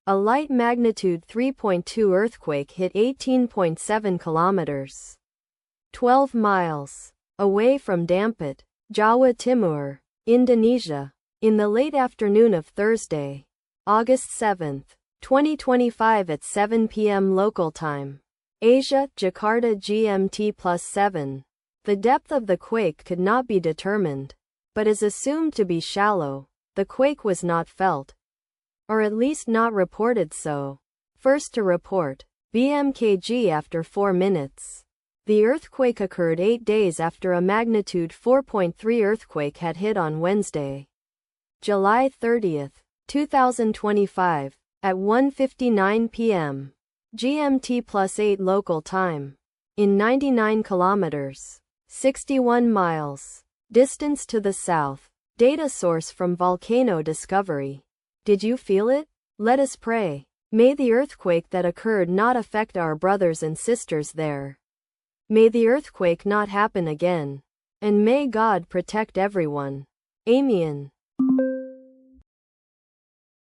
A light magnitude 3.2 earthquake hit 18.7 kilometers, 12 miles, away from Dampit, Jawa Timur, Indonesia, in the late afternoon of Thursday, August 7, 2025 at 7 p.m. local time. Asia, Jakarta GMT +7. The depth of the quake could not be determined, but is assumed to be shallow. The quake was not felt, or at least not reported so. First to report, BMKG after 4 minutes. The earthquake occurred 8 days after a magnitude 4.3 earthquake had hit on Wednesday, July 30, 2025, at 1:59 p.m. GMT +8 local time, in 99 kilometers, 61 miles, distance to the south. Data source from Volcano Discovery. Did you feel it? Let us pray. May the earthquake that occurred not affect our brothers and sisters there. May the earthquake not happen again. And may God protect everyone. Amen.